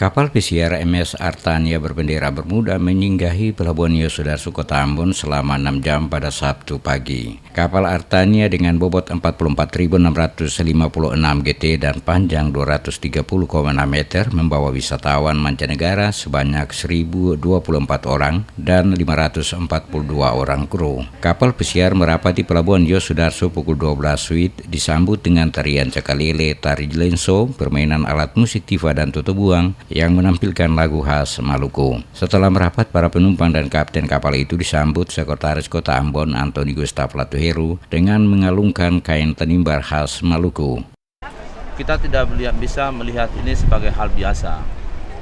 Kapal pesiar MS Artania berbendera Bermuda menyinggahi Pelabuhan Yosudarso Kota Ambon selama 6 jam pada Sabtu pagi. Kapal Artania dengan bobot 44.656 GT dan panjang 230,6 meter membawa wisatawan mancanegara sebanyak 1.024 orang dan 542 orang kru. Kapal pesiar merapat di Pelabuhan Yosudarso pukul 12 WIB disambut dengan tarian cakalele, tari lenso, permainan alat musik tifa dan toto buang yang menampilkan lagu khas Maluku. Setelah merapat, para penumpang dan kapten kapal itu disambut Sekretaris Kota Ambon Antoni Gustaf Latuheru dengan mengalungkan kain tenimbar khas Maluku. Kita tidak bisa melihat ini sebagai hal biasa.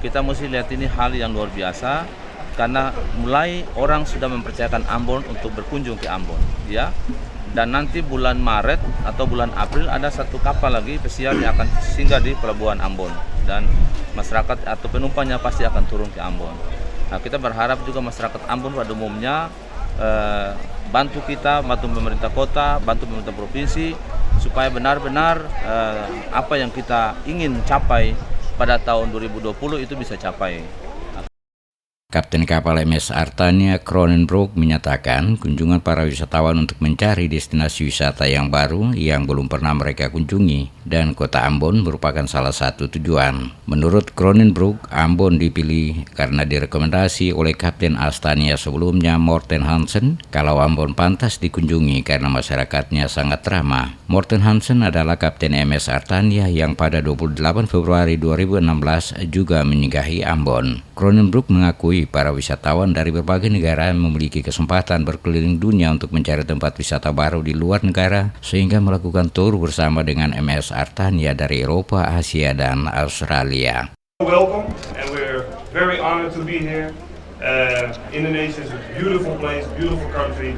Kita mesti lihat ini hal yang luar biasa karena mulai orang sudah mempercayakan Ambon untuk berkunjung ke Ambon, ya. Dan nanti bulan Maret atau bulan April ada satu kapal lagi pesiar yang akan singgah di Pelabuhan Ambon dan masyarakat atau penumpangnya pasti akan turun ke Ambon. Nah, kita berharap juga masyarakat Ambon pada umumnya bantu kita, bantu pemerintah kota, bantu pemerintah provinsi supaya benar-benar apa yang kita ingin capai pada tahun 2020 itu bisa capai. Kapten kapal MS Artania Kronenbroek menyatakan kunjungan para wisatawan untuk mencari destinasi wisata yang baru yang belum pernah mereka kunjungi dan kota Ambon merupakan salah satu tujuan. Menurut Kronenbroek, Ambon dipilih karena direkomendasi oleh Kapten Artania sebelumnya Morten Hansen kalau Ambon pantas dikunjungi karena masyarakatnya sangat ramah. Morten Hansen adalah Kapten MS Artania yang pada 28 Februari 2016 juga menyinggahi Ambon. Kronenbroek mengakui para wisatawan dari berbagai negara memiliki kesempatan berkeliling dunia untuk mencari tempat wisata baru di luar negara sehingga melakukan tur bersama dengan MS Artania dari Eropa, Asia, dan Australia. Welcome and we're very honored to be here. Indonesia is a beautiful place, beautiful country.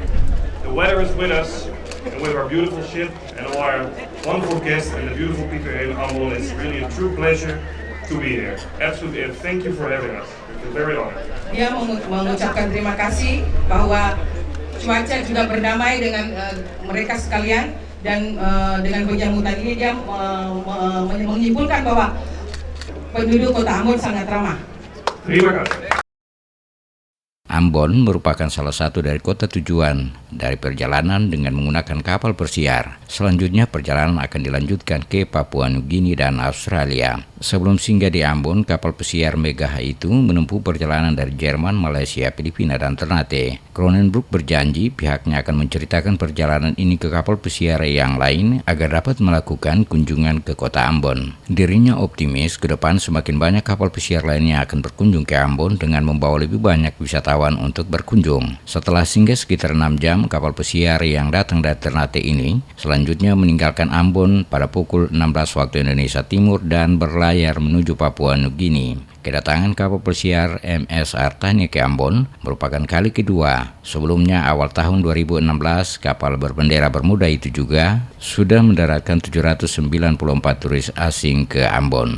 The weather is with us and with our beautiful ship and all our wonderful guests and the beautiful people here in Ambon. It's really a true pleasure to be here. Absolutely, and thank you for having us. We're very honored. Dia mengucapkan terima kasih bahwa cuaca juga berdamai dengan mereka sekalian dan dengan penjemputan ini dia menyimpulkan bahwa penduduk Kota Ambon sangat ramah. Terima kasih. Ambon merupakan salah satu dari kota tujuan dari perjalanan dengan menggunakan kapal pesiar. Selanjutnya perjalanan akan dilanjutkan ke Papua Nugini dan Australia. Sebelum singgah di Ambon, kapal pesiar megah itu menempuh perjalanan dari Jerman, Malaysia, Filipina, dan Ternate. Kronenbroek berjanji pihaknya akan menceritakan perjalanan ini ke kapal pesiar yang lain agar dapat melakukan kunjungan ke kota Ambon. Dirinya optimis ke depan semakin banyak kapal pesiar lainnya akan berkunjung ke Ambon dengan membawa lebih banyak wisatawan untuk berkunjung. Setelah singgah sekitar 6 jam, kapal pesiar yang datang dari Ternate ini selanjutnya meninggalkan Ambon pada pukul 16 waktu Indonesia Timur dan berlayar menuju Papua Nugini. Kedatangan kapal pesiar MS Artania ke Ambon merupakan kali kedua. Sebelumnya awal tahun 2016, kapal berbendera Bermuda itu juga sudah mendaratkan 794 turis asing ke Ambon.